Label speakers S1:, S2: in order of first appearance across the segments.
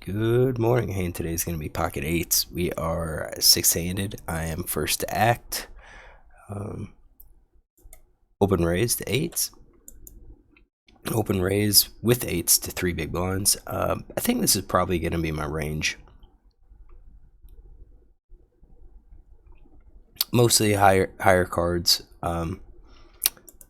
S1: Good morning. Hand today is going to be pocket eights. We are six-handed. I am first to act. Open raise to eights. Open raise with eights to three big blinds. I think this is probably going to be my range. Mostly higher cards.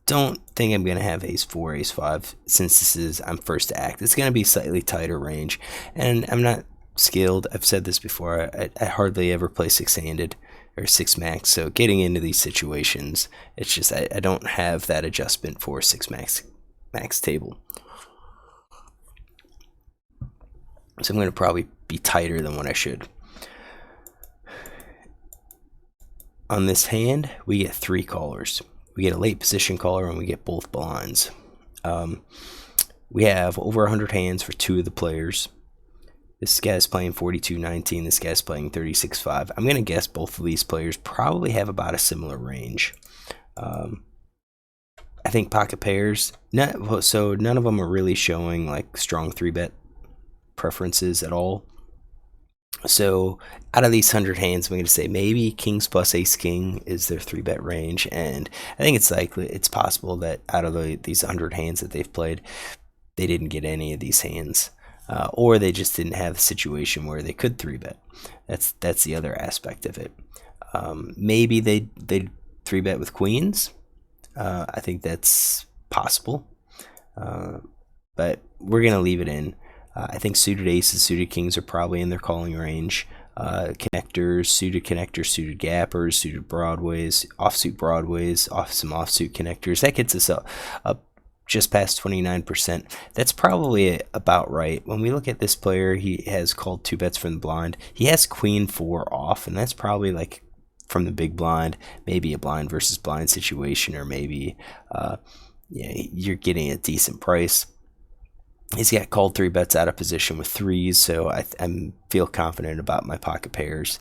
S1: Don't think I'm going to have ace 4, ace 5 since I'm first to act. It's going to be slightly tighter range, and I'm not skilled. I've said this before. I hardly ever play six-handed or six max, so getting into these situations, it's just I don't have that adjustment for six max table. So I'm going to probably be tighter than what I should. On this hand, we get three callers. We get a late position caller and we get both blinds. We have over 100 hands for two of the players. This guy's playing 42-19. This guy's playing 36-5. I'm going to guess both of these players probably have about a similar range. I think pocket pairs, so none of them are really showing like strong 3-bet preferences at all. So out of these 100 hands, I'm going to say maybe kings plus ace king is their 3-bet range, and I think it's possible that out of these 100 hands that they've played, they didn't get any of these hands, or they just didn't have the situation where they could 3-bet. That's the other aspect of it. Maybe they 3-bet with queens. I think that's possible, but we're going to leave it in. I think suited aces, suited kings are probably in their calling range. Connectors, suited gappers, suited broadways, offsuit broadways, some offsuit connectors. That gets us up just past 29%. That's probably about right. When we look at this player, he has called 2-bets from the blind. He has queen 4 off, and that's probably like from the big blind, maybe a blind versus blind situation, or maybe you're getting a decent price. He's got called 3-bets out of position with threes, so I feel confident about my pocket pairs.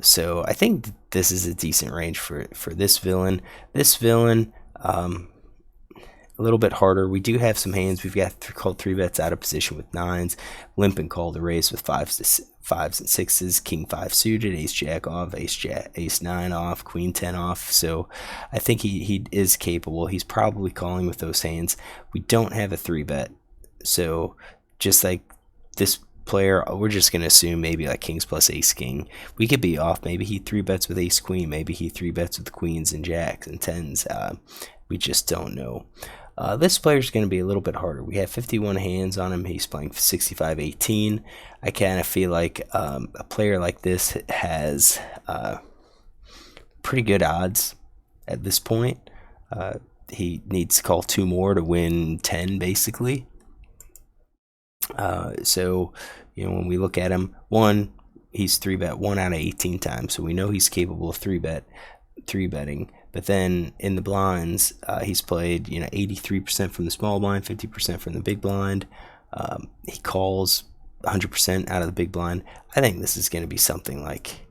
S1: So I think this is a decent range for this villain. This villain, a little bit harder. We do have some hands. We've got called 3-bets out of position with nines, limp and called a raise with fives and sixes, king 5 suited, ace jack off, ace 9 off, queen 10 off. So I think he is capable. He's probably calling with those hands. We don't have a 3-bet. So just like this player, we're just going to assume maybe like kings plus ace king. We could be off. Maybe he 3-bets with ace queen. Maybe he 3-bets with queens and jacks and tens. We just don't know. This player is going to be a little bit harder. We have 51 hands on him. He's playing 65-18. I kind of feel like a player like this has pretty good odds at this point. He needs to call 2 more to win 10 basically. So, when we look at him, he's 3-bet 1 out of 18 times, so we know he's capable of 3-betting. But then in the blinds, he's played 83% from the small blind, 50% from the big blind. He calls 100% out of the big blind. I think this is going to be something like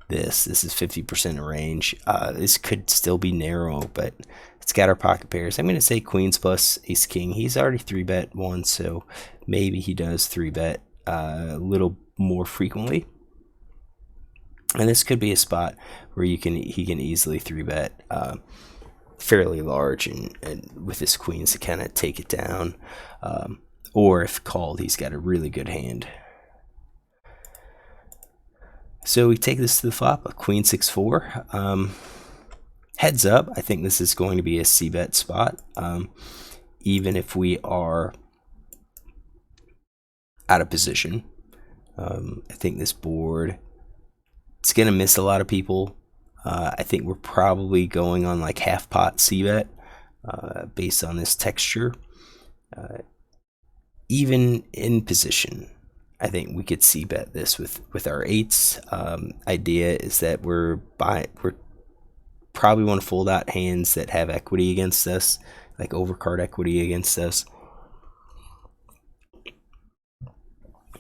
S1: this. This is 50% of range. This could still be narrow, but it's got our pocket pairs. I'm going to say queens plus ace king. He's already 3-bet once, so maybe he does 3-bet a little more frequently. And this could be a spot where he can easily 3-bet fairly large and with his queens to kind of take it down. Or if called, he's got a really good hand. So we take this to the flop, a queen 6-4. Heads up, I think this is going to be a c-bet spot. Even if we are out of position. I think this board, it's going to miss a lot of people. I think we're probably going on like half pot c-bet based on this texture. Even in position, I think we could c-bet this with our eights. Idea is that we're probably want to fold out hands that have equity against us, like overcard equity against us.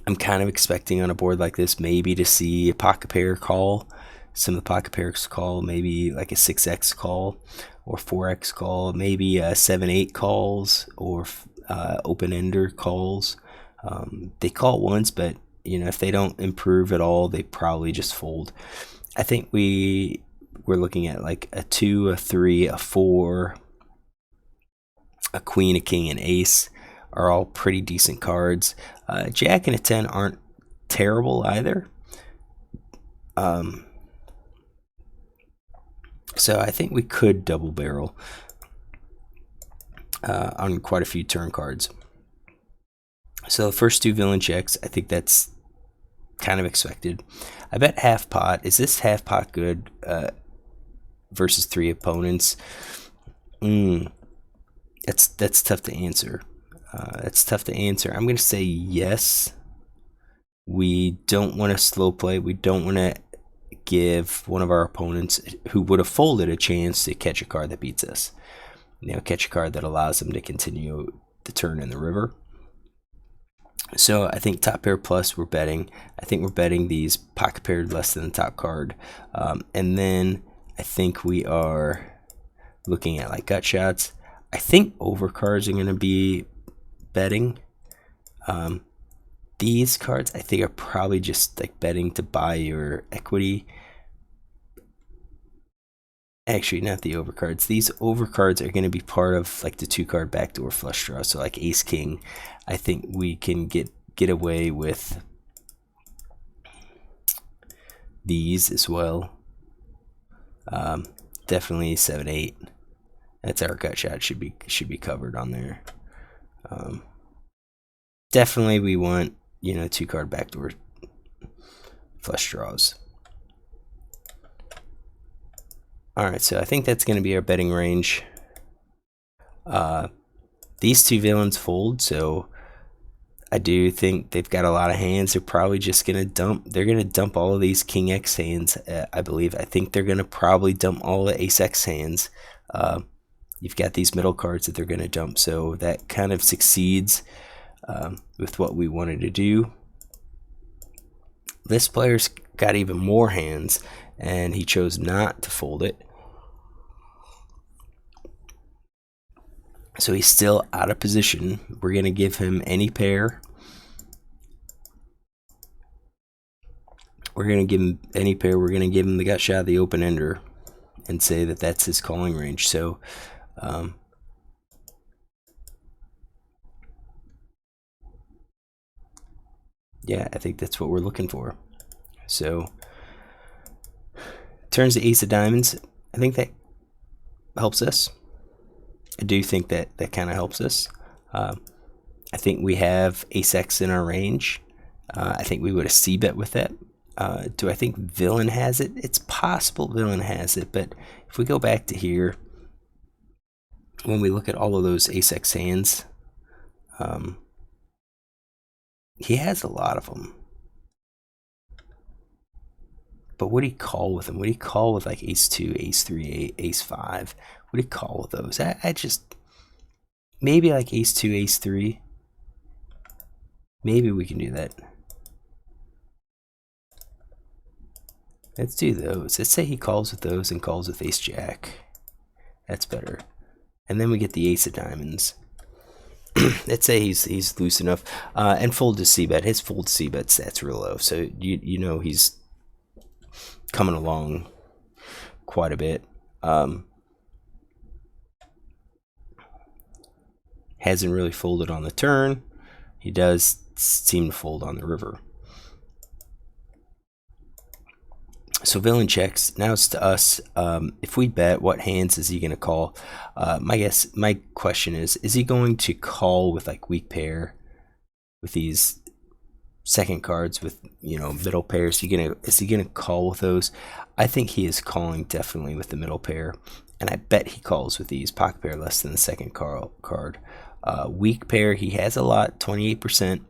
S1: I'm kind of expecting on a board like this maybe to see a pocket pair call. Some of the pocket pairs call, maybe like a 6x call or 4x call, maybe 7-8 calls or open-ender calls. They call once, but if they don't improve at all, they probably just fold. I think we're looking at like a 2, a 3, a 4, a queen, a king, and ace are all pretty decent cards. Jack and a 10 aren't terrible either. So I think we could double barrel on quite a few turn cards. So the first 2 villain checks, I think that's kind of expected. I bet half pot. Is this half pot good versus 3 opponents? That's tough to answer. I'm going to say yes. We don't want to slow play. We don't want to give one of our opponents who would have folded a chance to catch a card that beats us. Catch a card that allows them to continue the turn in the river. So I think top pair plus we're betting. I think we're betting these pocket paired less than the top card. And then I think we are looking at like gut shots. I think overcards are going to be betting. These cards I think are probably just like betting to buy your equity. Actually, not the overcards. These overcards are going to be part of like the 2-card backdoor flush draw. So like ace king, I think we can get away with these as well. Definitely 7-8. That's our gut shot. Should be covered on there. Definitely we want 2-card backdoor flush draws. Alright, so I think that's going to be our betting range. These 2 villains fold, so I do think they've got a lot of hands. They're probably just going to dump. They're going to dump all of these King X hands, I believe. I think they're going to probably dump all the Ace X hands. You've got these middle cards that they're going to dump, so that kind of succeeds with what we wanted to do. This player's got even more hands, and he chose not to fold it. So he's still out of position. We're going to give him any pair. We're going to give him any pair. We're going to give him the gut shot, the open ender, and say that that's his calling range. So yeah, I think that's what we're looking for. So turns to ace of diamonds. I think that helps us. I do think that kind of helps us. I think we have ace X in our range. I think we would have c-bet with that. Do I think villain has it? It's possible villain has it, but if we go back to here, when we look at all of those ace X hands, he has a lot of them. But what do he call with them? What do he call with like ace 2, ace 3, ace 5? What do you call with those? I just, maybe like ace 2, ace 3. Maybe we can do that. Let's do those. Let's say he calls with those and calls with ace jack. That's better. And then we get the ace of diamonds. Let's say he's loose enough. And fold to c-bet. His fold c-bet stats real low. So you know he's coming along quite a bit. Hasn't really folded on the turn. He does seem to fold on the river. So villain checks. Now it's to us. If we bet, what hands is he going to call? My question is he going to call with like weak pair, with these second cards with middle pairs? Is he gonna call with those? I think he is calling definitely with the middle pair, and I bet he calls with these pocket pair less than the second card. Weak pair, he has a lot, 28%.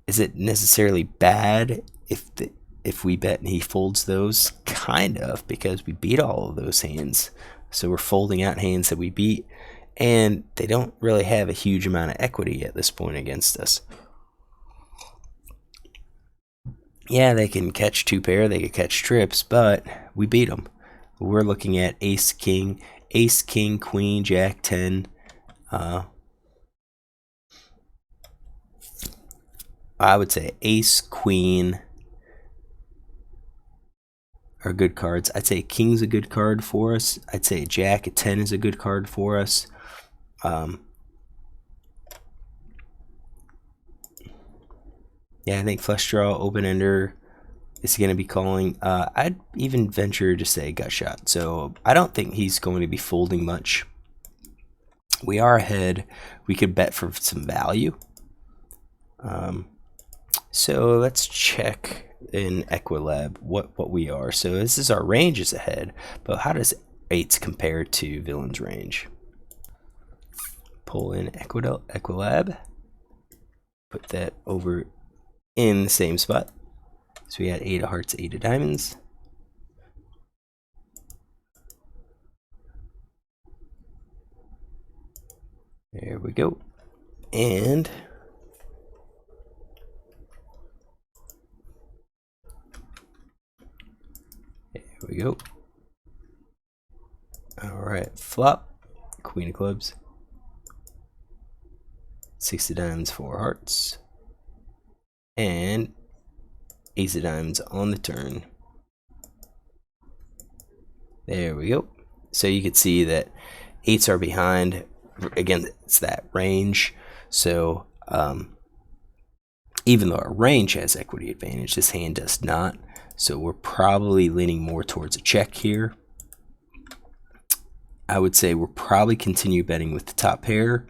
S1: Is it necessarily bad if we bet and he folds those? Kind of, because we beat all of those hands. So we're folding out hands that we beat, and they don't really have a huge amount of equity at this point against us. Yeah, they can catch 2 pair, they can catch trips, but we beat them. We're looking at ace, king, queen, jack, 10. I would say ace, queen are good cards. I'd say king's a good card for us. I'd say jack, a 10 is a good card for us. Yeah, I think flush draw, open ender is going to be calling. I'd even venture to say gut shot. So I don't think he's going to be folding much. We are ahead. We could bet for some value. So let's check in Equilab what we are. So this is our range is ahead, but how does eights compare to villain's range? Pull in Equilab, put that over in the same spot. So we had 8 of hearts, 8 of diamonds. There we go. And there we go. All right, flop, queen of clubs, 6 of diamonds, 4 hearts, and ace of diamonds on the turn. There we go. So you can see that 8s are behind. Again, it's that range. So even though our range has equity advantage, this hand does not. So we're probably leaning more towards a check here. I would say we'll probably continue betting with the top pair.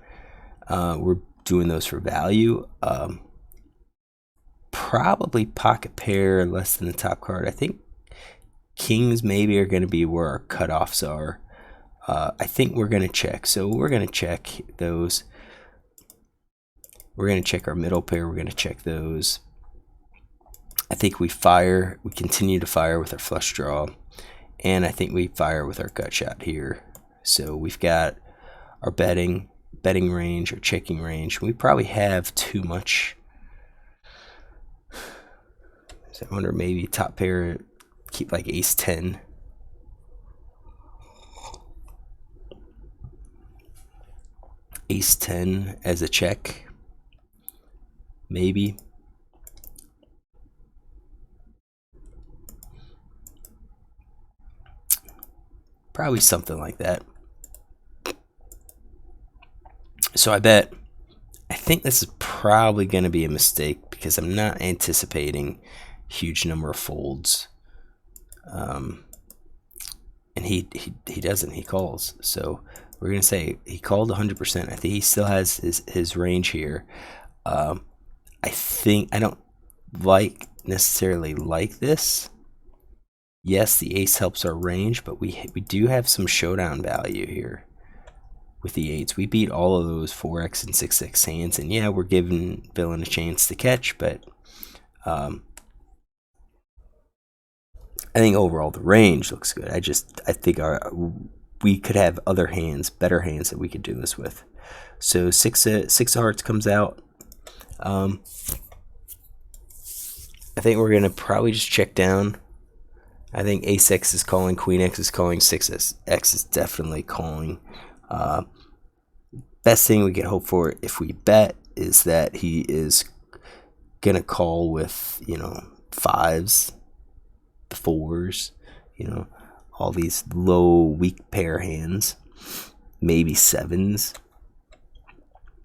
S1: We're doing those for value. Probably pocket pair less than the top card. I think kings maybe are going to be where our cutoffs are. I think we're going to check. So we're going to check those. We're going to check our middle pair. We're going to check those. I think we fire. We continue to fire with our flush draw. And I think we fire with our gut shot here. So we've got our betting range or checking range. We probably have too much. So I wonder maybe top pair, keep like ace 10. Ace 10 as a check. Maybe. Probably something like that. So I think this is probably going to be a mistake because I'm not anticipating huge number of folds. And he doesn't. He calls. So we're going to say he called 100%. I think he still has his range here. I think I don't necessarily like this. Yes, the ace helps our range, but we do have some showdown value here with the 8s. We beat all of those 4x and 6x hands, and yeah, we're giving villain a chance to catch, but I think overall the range looks good. I think we could have other hands, better hands that we could do this with. So six of hearts comes out. I think we're gonna probably just check down. I think ace x is calling, queen x is calling, 6x is definitely calling. Best thing we can hope for if we bet is that he is gonna call with 5s, the 4s, all these low weak pair hands, maybe 7s.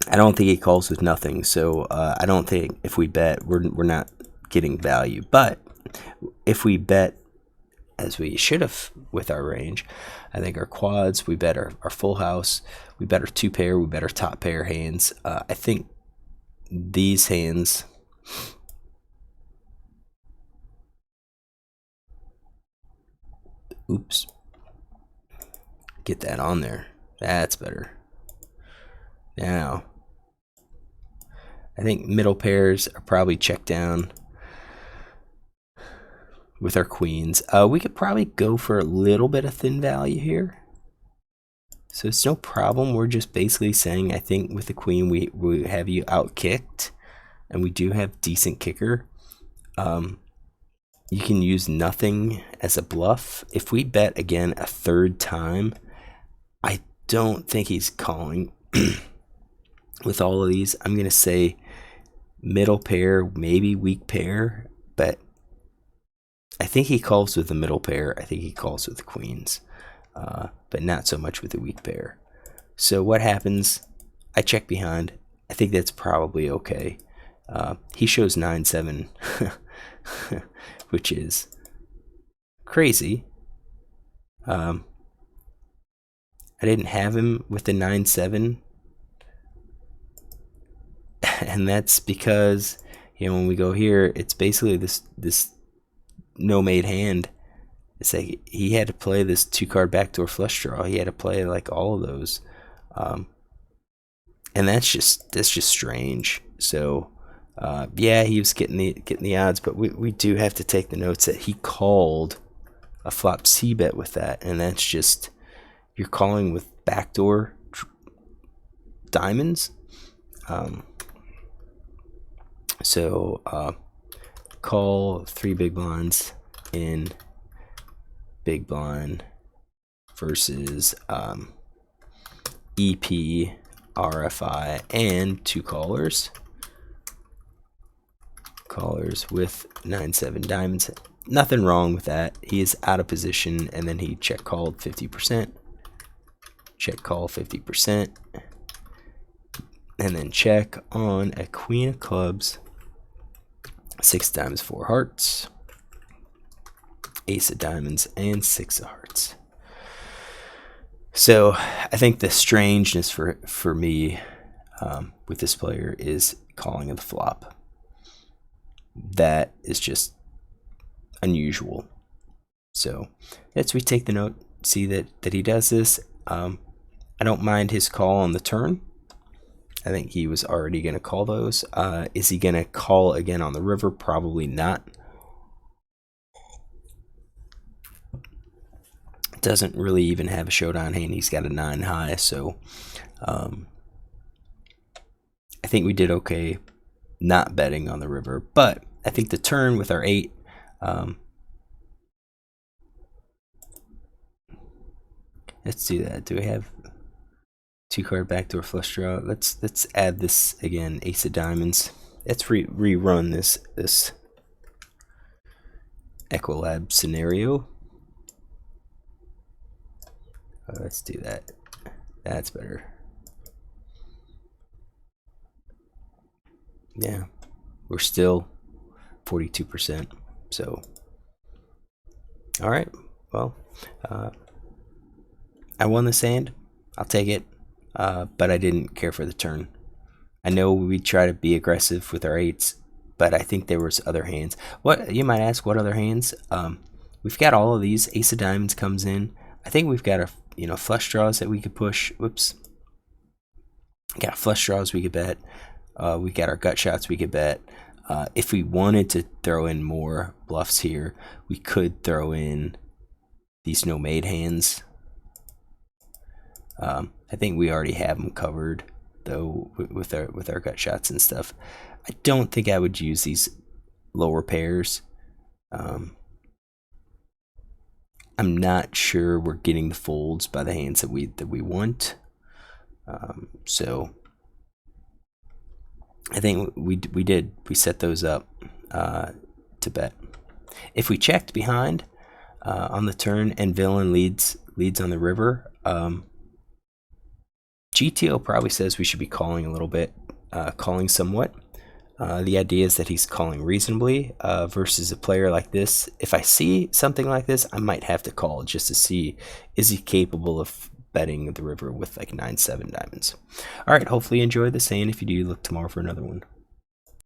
S1: I don't think he calls with nothing, so I don't think if we bet we're not getting value. But if we bet as we should have with our range, I think our quads, we bet our full house, we bet our 2 pair, we bet our top pair hands. I think these hands, oops, get that on there. That's better. Now, I think middle pairs are probably checked down with our queens. We could probably go for a little bit of thin value here. So it's no problem. We're just basically saying, I think with the queen, we have you out kicked, and we do have decent kicker. You can use nothing as a bluff. If we bet again a third time, I don't think he's calling with all of these. I'm going to say middle pair, maybe weak pair, but I think he calls with the middle pair. I think he calls with the queens, but not so much with the weak pair. So what happens? I check behind. I think that's probably okay. He shows 9-7, which is crazy. I didn't have him with the 9-7, and that's because, you know, when we go here, it's basically this no-made hand. It's like he had to play this 2-card backdoor flush draw. He had to play like all of those, and that's just strange. So yeah, he was getting the odds, but we do have to take the notes that he called a flop C bet with that, and that's just, you're calling with backdoor diamonds. So call 3 big blinds in big blind versus EP, RFI, and 2 callers with 9-7 diamonds. Nothing wrong with that. He is out of position, and then he check called 50%, check call 50%, and then check on a queen of clubs, 6 diamonds, 4 hearts, ace of diamonds, and 6 of hearts. So I think the strangeness for me with this player is calling of the flop. That is just unusual. So we take the note, see that he does this. I don't mind his call on the turn. I think he was already going to call those. Is he going to call again on the river? Probably not. Doesn't really even have a showdown hand. He's got a 9 high, so I think we did okay not betting on the river. But I think the turn with our 8, let's do that. Do we have 2-card backdoor flush draw? Let's add this again. Ace of diamonds. Let's rerun this Equilab scenario. Let's do that. That's better. Yeah, we're still 42%. So, all right. Well, I won this hand. I'll take it. But I didn't care for the turn. I know we try to be aggressive with our 8s, but I think there was other hands. What you might ask? What other hands? We've got all of these. Ace of diamonds comes in. I think we've got a flush draws that we could push. Whoops. Got flush draws we could bet. We got our gut shots we could bet. If we wanted to throw in more bluffs here, we could throw in these no-made hands. I think we already have them covered though with our gut shots and stuff. I don't think I would use these lower pairs. I'm not sure we're getting the folds by the hands that we want. So I think we set those up to bet. If we checked behind on the turn and villain leads on the river, GTO probably says we should be calling a little bit, calling somewhat. The idea is that he's calling reasonably versus a player like this. If I see something like this, I might have to call just to see, is he capable of betting the river with like 9-7 diamonds. All right, hopefully you enjoyed this hand. If you do, look tomorrow for another one.